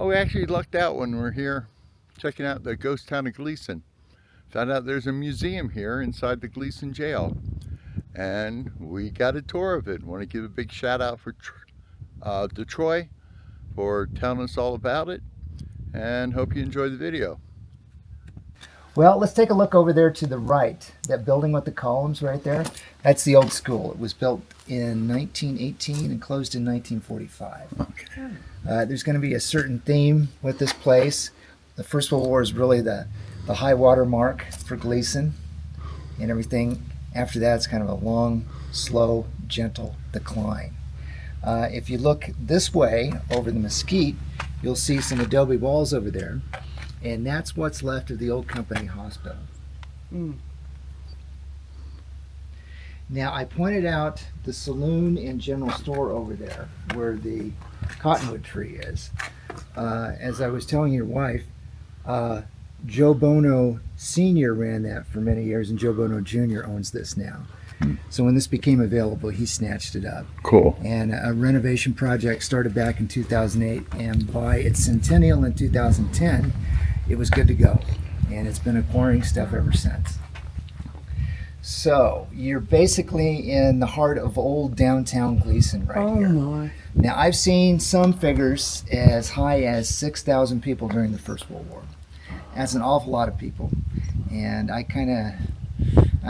Oh, we actually lucked out when we were here checking out the ghost town of Gleason. Found out there's a museum here inside the Gleason jail, and we got a tour of it. Want to give a big shout out to Troy for telling us all about it, and hope you enjoy the video. Well, let's take a look over there to the right. That building with the columns right there, that's the old school. It was built in 1918 and closed in 1945. Okay. There's going to be a certain theme with this place. The First World War is really the high water mark for Gleason, and everything after that is kind of a long, slow, gentle decline. If you look this way over the mesquite, you'll see some adobe walls over there, and that's what's left of the old company hospital. Now, I pointed out the saloon and general store over there where the cottonwood tree is. As I was telling your wife, Joe Bono Sr. ran that for many years, and Joe Bono Jr. owns this now. So when this became available, he snatched it up. Cool. And a renovation project started back in 2008, and by its centennial in 2010, it was good to go. And it's been acquiring stuff ever since. So you're basically in the heart of old downtown Gleason right here. My. Now, I've seen some figures as high as 6,000 people during the First World War. That's an awful lot of people. And I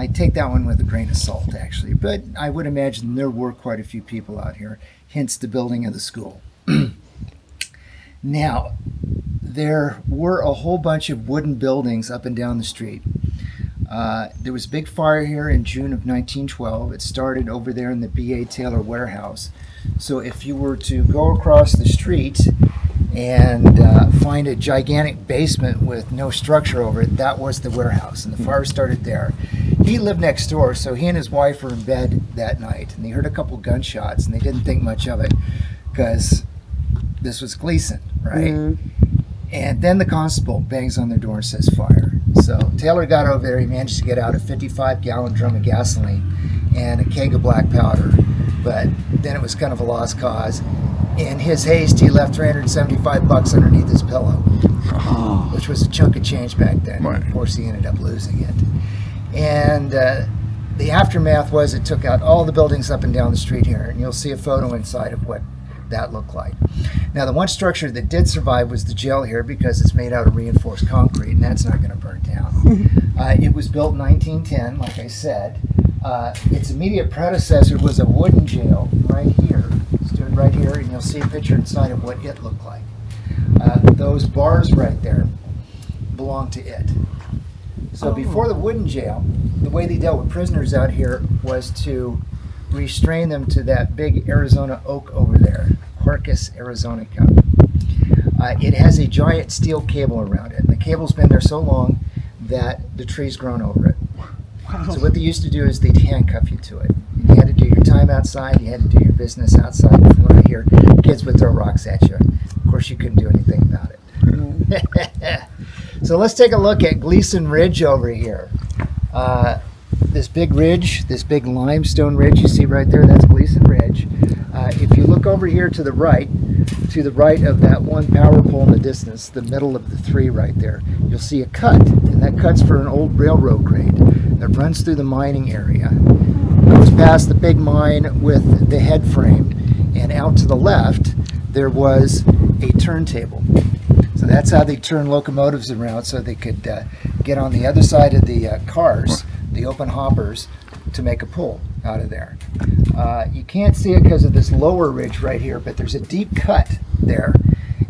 take that one with a grain of salt, actually. But I would imagine there were quite a few people out here, hence the building of the school. Now, there were a whole bunch of wooden buildings up and down the street. There was a big fire here in June of 1912. It started over there in the B.A. Taylor warehouse. So if you were to go across the street and find a gigantic basement with no structure over it, that was the warehouse, and the fire started there. He lived next door, so he and his wife were in bed that night, and they heard a couple gunshots, and they didn't think much of it because this was Gleason, right? And then the constable bangs on their door and says fire. So Taylor got over there. He managed to get out a 55-gallon drum of gasoline and a keg of black powder, but then it was kind of a lost cause. In his haste, he left $375 underneath his pillow, which was a chunk of change back then. Right. Of course, he ended up losing it. And the aftermath was it took out all the buildings up and down the street here, and you'll see a photo inside of what that looked like. Now, the one structure that did survive was the jail here because it's made out of reinforced concrete, and that's not going to burn down. It was built in 1910, like I said. Its immediate predecessor was a wooden jail right here. Stood right here, and you'll see a picture inside of what it looked like. Those bars right there belong to it. So before the wooden jail, the way they dealt with prisoners out here was to restrain them to that big Arizona oak over there, Quercus arizonica. It has a giant steel cable around it, and the cable's been there so long that the tree's grown over it. Wow. So what they used to do is they'd handcuff you to it. You had to do your time outside, you had to do your business outside. From what I hear, kids would throw rocks at you. Of course, you couldn't do anything about it. So let's take a look at Gleason Ridge over here. This big ridge, this big limestone ridge you see right there, that's Gleason Ridge. If you look over here to the right of that one power pole in the distance, the middle of the three right there, you'll see a cut, and that cut's for an old railroad grade that runs through the mining area. Goes past the big mine with the head frame, and out to the left there was a turntable. So that's how they turn locomotives around so they could get on the other side of the cars, the open hoppers, to make a pull out of there. You can't see it because of this lower ridge right here, but there's a deep cut there.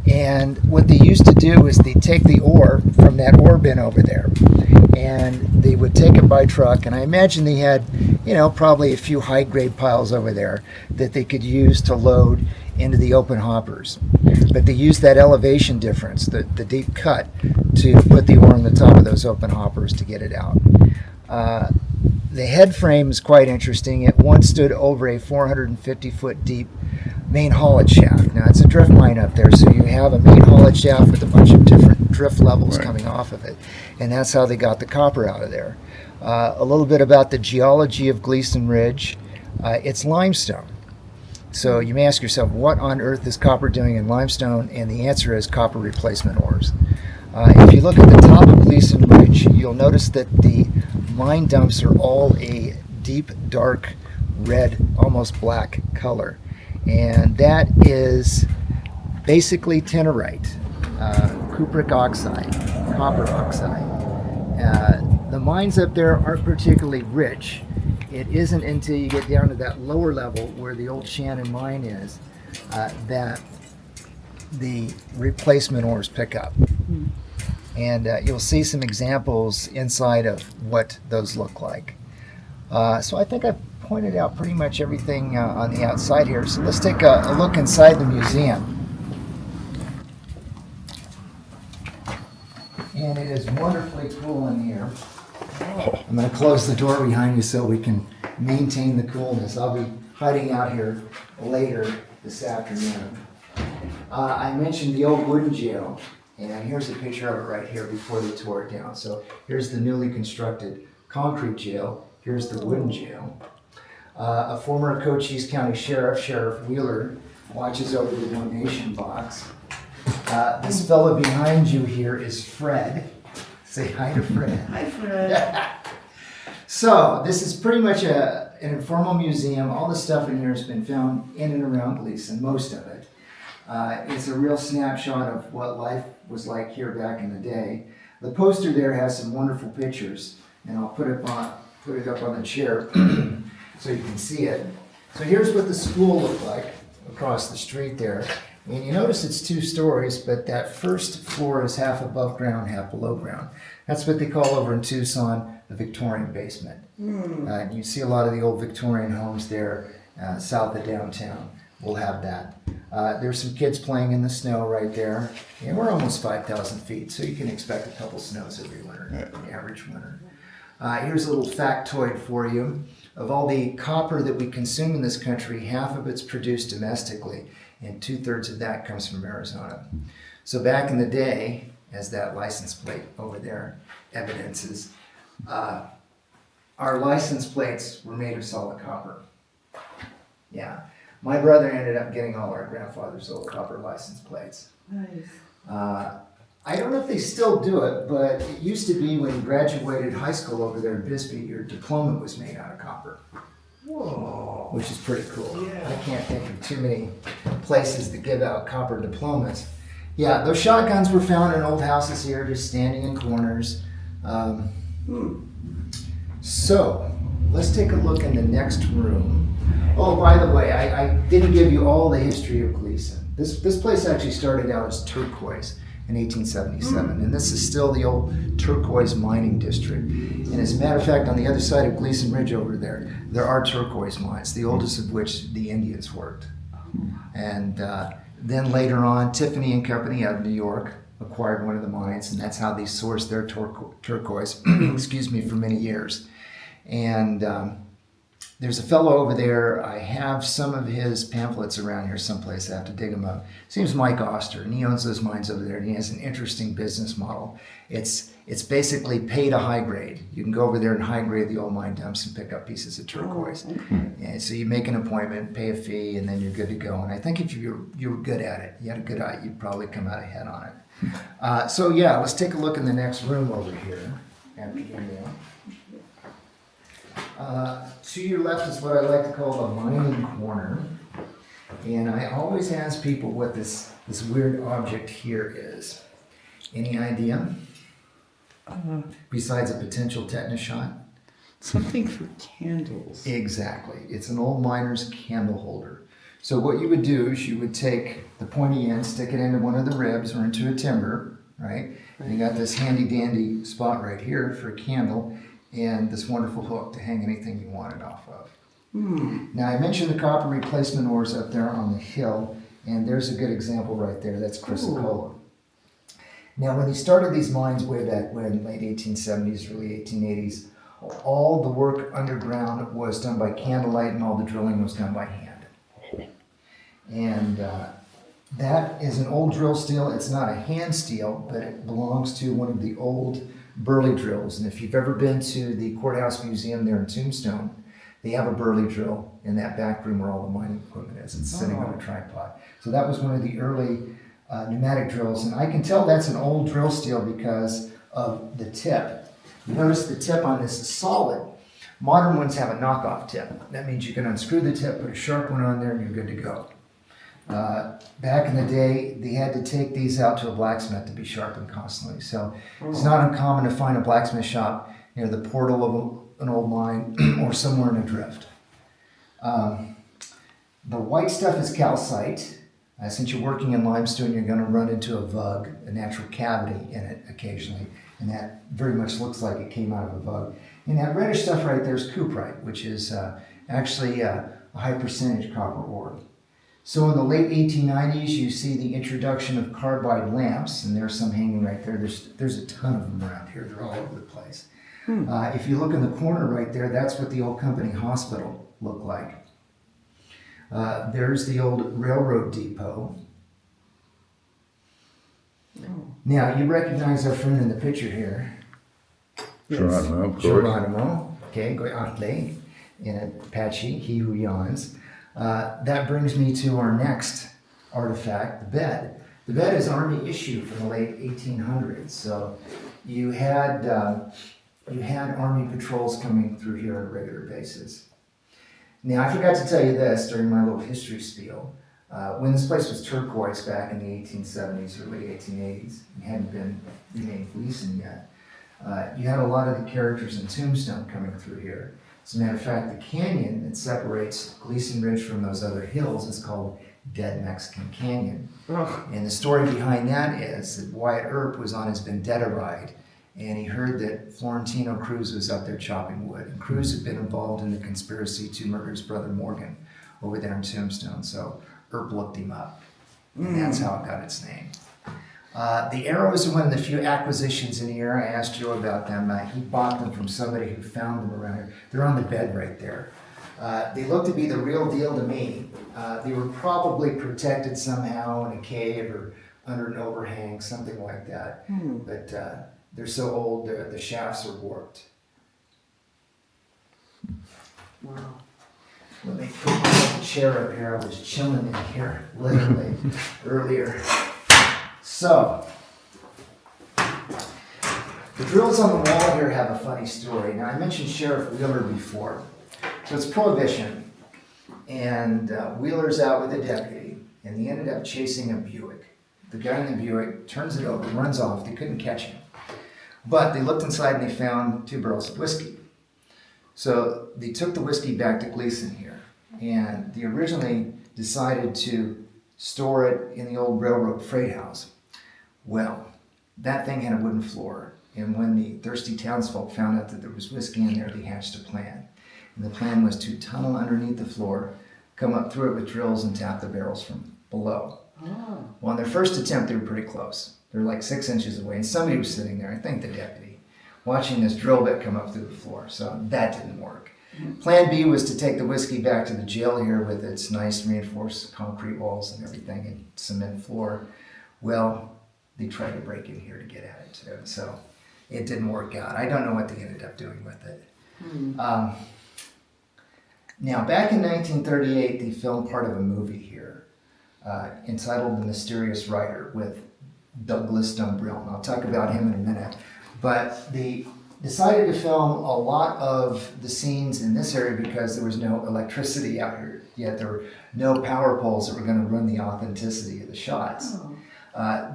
And what they used to do is they take the ore from that ore bin over there, and they would take it by truck, and I imagine they had, probably a few high-grade piles over there that they could use to load into the open hoppers. But they used that elevation difference, the deep cut, to put the ore on the top of those open hoppers to get it out. The head frame is quite interesting. It once stood over a 450-foot deep main haulage shaft. Now, it's a drift mine up there, so you have a main haulage shaft with a bunch of different drift levels coming off of it, and that's how they got the copper out of there. A little bit about the geology of Gleason Ridge. It's limestone. So you may ask yourself, what on earth is copper doing in limestone? And the answer is copper replacement ores. If you look at the top of Gleason Ridge, you'll notice that the mine dumps are all a deep, dark red, almost black color. And that is basically tenorite, cupric oxide, copper oxide. The mines up there aren't particularly rich. It isn't until you get down to that lower level where the old Shannon mine is that the replacement ores pick up. And you'll see some examples inside of what those look like. So I think I've pointed out pretty much everything on the outside here. So let's take a look inside the museum. And it is wonderfully cool in here. I'm going to close the door behind you so we can maintain the coolness. I'll be hiding out here later this afternoon. I mentioned the old wooden jail, and here's a picture of it right here before they tore it down. So here's the newly constructed concrete jail. Here's the wooden jail. A former Cochise County Sheriff, Sheriff Wheeler, watches over the donation box. This fellow behind you here is Fred. Say hi to Fred. Hi, Fred. So this is pretty much an informal museum. All the stuff in here has been found in and around Gleason, most of it. It's a real snapshot of what life was like here back in the day. The poster there has some wonderful pictures, and I'll put it up on the chair so you can see it. So here's what the school looked like across the street there. And you notice it's 2 stories, but that first floor is half above ground, half below ground. That's what they call over in Tucson the Victorian basement. You see a lot of the old Victorian homes there south of downtown. We'll have that. There's some kids playing in the snow right there. And we're almost 5,000 feet, so you can expect a couple snows every winter, the average winter. Here's a little factoid for you. Of all the copper that we consume in this country, half of it's produced domestically, and 2/3 of that comes from Arizona. So back in the day, as that license plate over there evidences, our license plates were made of solid copper. Yeah. My brother ended up getting all our grandfather's old copper license plates. Nice. I don't know if they still do it, but it used to be when you graduated high school over there in Bisbee, your diploma was made out of copper. Whoa. Which is pretty cool. Yeah. I can't think of too many places that give out copper diplomas. Yeah, those shotguns were found in old houses here, just standing in corners. So, let's take a look in the next room. Oh, by the way, I didn't give you all the history of Gleason. This place actually started out as Turquoise in 1877, and this is still the old Turquoise mining district. And as a matter of fact, on the other side of Gleeson Ridge over there are turquoise mines, the oldest of which the Indians worked. And then later on, Tiffany and Company out of New York acquired one of the mines, and that's how they sourced their turquoise, excuse me, for many years. And there's a fellow over there. I have some of his pamphlets around here someplace. I have to dig them up. His name's Mike Oster, and he owns those mines over there, and he has an interesting business model. It's basically pay to high grade. You can go over there and high grade the old mine dumps and pick up pieces of turquoise. And so you make an appointment, pay a fee, and then you're good to go. And I think if you were good at it, you had a good eye, you'd probably come out ahead on it. So yeah, let's take a look in the next room over here. After you know. To your left is what I like to call the mining corner. And I always ask people what this weird object here is. Any idea? Besides a potential tetanus shot? Something for candles. Exactly. It's an old miner's candle holder. So what you would do is you would take the pointy end, stick it into one of the ribs or into a timber, right? And you got this handy dandy spot right here for a candle, and this wonderful hook to hang anything you want it off of. Now I mentioned the copper replacement ores up there on the hill, and there's a good example right there. That's chrysocolla. Now when they started these mines way back when, late 1870s, early 1880s, all the work underground was done by candlelight and all the drilling was done by hand. And that is an old drill steel. It's not a hand steel, but it belongs to one of the old Burley drills. And if you've ever been to the Courthouse Museum there in Tombstone, They have a burley drill in that back room where all the mining equipment is. It's sitting on a tripod. So that was one of the early pneumatic drills. And I can tell that's an old drill steel because of the tip. You notice the tip on this is solid. Modern ones have a knockoff tip. That means you can unscrew the tip, put a sharp one on there, and you're good to go. Back in the day, they had to take these out to a blacksmith to be sharpened constantly. So it's not uncommon to find a blacksmith shop near the portal of an old mine or somewhere in a drift. The white stuff is calcite. Since you're working in limestone, you're going to run into a vug, a natural cavity in it occasionally, and that very much looks like it came out of a vug. And that reddish stuff right there is cuprite, which is actually a high percentage copper ore. So in the late 1890s, you see the introduction of carbide lamps, and there's some hanging right there. There's a ton of them around here. They're all over the place. If you look in the corner right there, that's what the old company hospital looked like. There's the old railroad depot. Now, you recognize our friend in the picture here. Geronimo, of course. Geronimo, okay, Goyatle, in Apache, he who yawns. That brings me to our next artifact, the bed. The bed is Army issue from the late 1800s. So you had Army patrols coming through here on a regular basis. Now, I forgot to tell you this during my little history spiel. When this place was Turquoise back in the 1870s, early 1880s, and hadn't been renamed Gleason yet, you had a lot of the characters in Tombstone coming through here. As a matter of fact, the canyon that separates Gleason Ridge from those other hills is called Dead Mexican Canyon. And the story behind that is that Wyatt Earp was on his vendetta ride, and he heard that Florentino Cruz was up there chopping wood. And Cruz had been involved in the conspiracy to murder his brother Morgan over there in Tombstone. So Earp looked him up, and that's how it got its name. The arrows are one of the few acquisitions in here. I asked Joe about them. He bought them from somebody who found them around here. They're on the bed right there. They look to be the real deal to me. They were probably protected somehow in a cave or under an overhang, something like that. But they're so old, the shafts are warped. Wow. Let me put my chair up here. I was chilling in here literally earlier. So, the drills on the wall here have a funny story. Now, I mentioned Sheriff Wheeler before. So it's Prohibition, and Wheeler's out with a deputy, and they ended up chasing a Buick. The guy in the Buick turns it over, runs off. They couldn't catch him. But they looked inside and they found 2 barrels of whiskey. So they took the whiskey back to Gleason here, and they originally decided to store it in the old railroad freight house. Well, that thing had a wooden floor, and when the thirsty townsfolk found out that there was whiskey in there, they hatched a plan. And the plan was to tunnel underneath the floor, come up through it with drills, and tap the barrels from below. Well, on their first attempt, they were pretty close. They were like 6 inches away, and somebody was sitting there, I think the deputy, watching this drill bit come up through the floor. So that didn't work. Plan B was to take the whiskey back to the jail here with its nice reinforced concrete walls and everything and cement floor. Well, they tried to break in here to get at it too, so it didn't work out. I don't know what they ended up doing with it. Now, back in 1938, they filmed part of a movie here entitled The Mysterious Rider with Douglas Dumbrell. And I'll talk about him in a minute. But they decided to film a lot of the scenes in this area because there was no electricity out here yet. There were no power poles that were going to run the authenticity of the shots.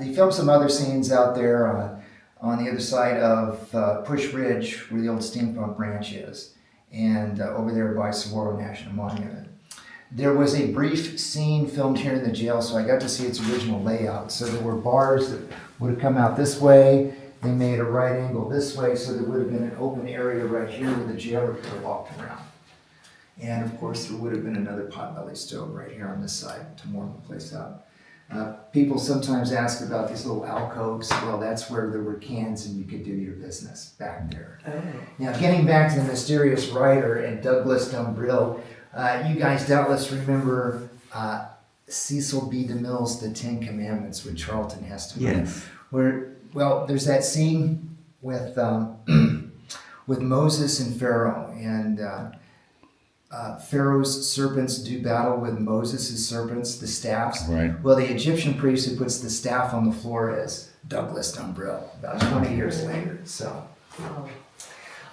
They filmed some other scenes out there on the other side of Push Ridge, where the old steam pump ranch is, and over there by Saguaro National Monument. There was a brief scene filmed here in the jail, so I got to see its original layout. So there were bars that would have come out this way. They made a right angle this way, so there would have been an open area right here where the jailer could have walked around. And of course, there would have been another potbelly stove right here on this side to warm the place up. People sometimes ask about these little alcoves. Well, that's where there were cans and you could do your business back there. Now, getting back to the Mysterious Rider and Douglas Dumbrell, you guys doubtless remember Cecil B. DeMille's The 10 Commandments with Charlton Heston. Yes. Well, there's that scene with with Moses and Pharaoh, and Pharaoh's serpents do battle with Moses' serpents, the staffs. Right. Well, the Egyptian priest who puts the staff on the floor is Douglas Dumbrell, about 20 years later. So,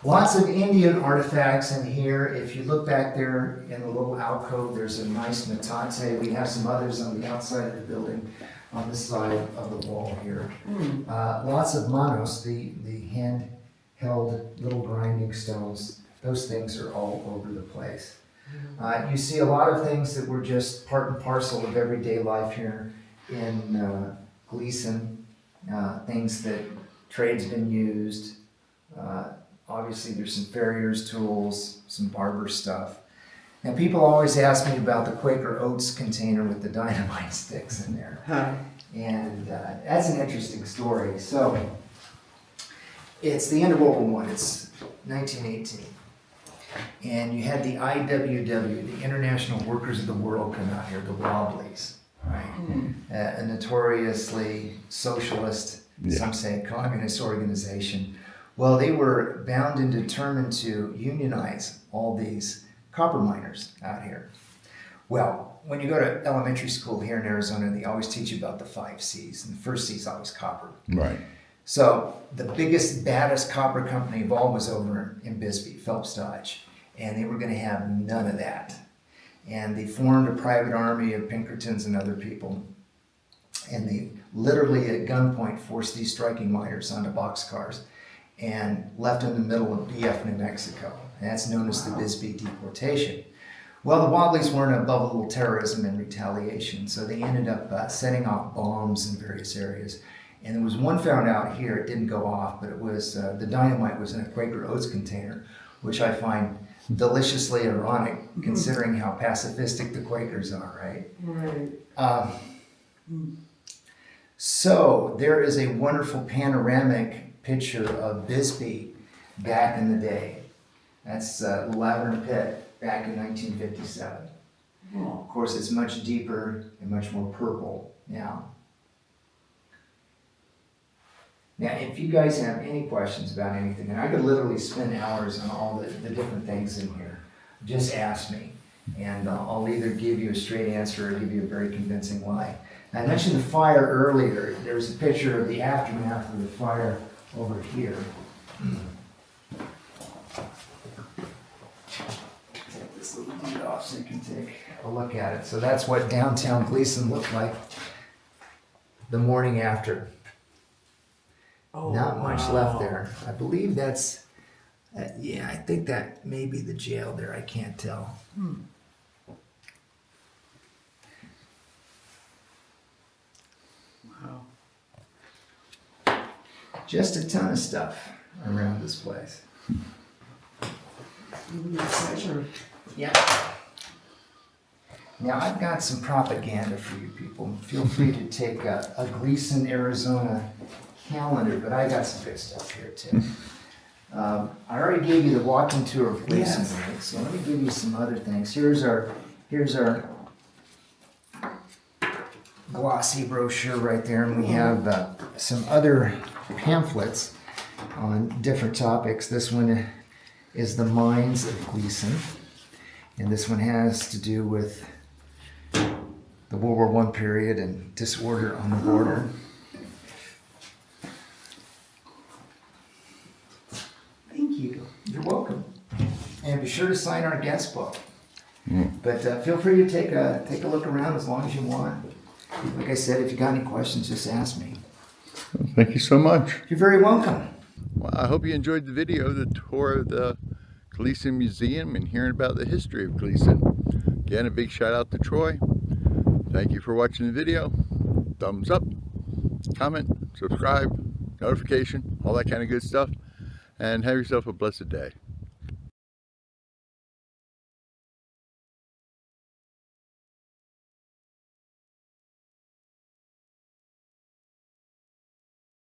lots of Indian artifacts in here. If you look back there in the little alcove, there's a nice metate. We have some others on the outside of the building, on this side of the wall here. Lots of manos, the hand-held little grinding stones. Those things are all over the place. You see a lot of things that were just part and parcel of everyday life here in Gleason. Things that trade's been used. Obviously there's some farrier's tools, some barber stuff. Now people always ask me about the Quaker Oats container with the dynamite sticks in there. And that's an interesting story. So it's the end of World War I. It's 1918. And you had the IWW, the International Workers of the World, come out here, the Wobblies, right? A notoriously socialist, some say communist organization. Well, they were bound and determined to unionize all these copper miners out here. Well, when you go to elementary school here in Arizona, they always teach you about the 5 C's, and the first C is always copper. Right. So the biggest, baddest copper company of all was over in Bisbee, Phelps Dodge, and they were going to have none of that. And they formed a private army of Pinkertons and other people, and they literally at gunpoint forced these striking miners onto boxcars and left them in the middle of BF, New Mexico. And that's known as the Bisbee deportation. Well, the Wobblies weren't above a little terrorism and retaliation, so they ended up setting off bombs in various areas. And there was one found out here, it didn't go off, but it was, the dynamite was in a Quaker Oats container, which I find deliciously ironic, considering how pacifistic the Quakers are, right? Right. So there is a wonderful panoramic picture of Bisbee back in the day. That's the Lavender Pit back in 1957. Of course, it's much deeper and much more purple now. Now, if you guys have any questions about anything, and I could literally spend hours on all the different things in here, just ask me. And I'll either give you a straight answer or give you a very convincing lie. I mentioned the fire earlier. There's a picture of the aftermath of the fire over here. Take this little dude off so you can take a look at it. So that's what downtown Gleason looked like the morning after. Not much left there. I believe that's, yeah, I think that may be the jail there. I can't tell. Wow. Just a ton of stuff around this place. Pleasure. Yeah. Now I've got some propaganda for you people. Feel free to take a Gleason, Arizona calendar, but I got some good stuff here too. I already gave you the walking tour of Gleason Ridge, so let me give you some other things. Here's our glossy brochure right there, and we have some other pamphlets on different topics. This one is the mines of Gleason, and this one has to do with the World War I period and disorder on the border. Thank you. You're welcome. And be sure to sign our guest book. But feel free to take a look around as long as you want. Like I said, if you got any questions, just ask me. Thank you so much. You're very welcome. Well, I hope you enjoyed the video, the tour of the Gleason Museum and hearing about the history of Gleason. Again, a big shout out to Troy. Thank you for watching the video. Thumbs up, comment, subscribe, notification, all that kind of good stuff. And have yourself a blessed day.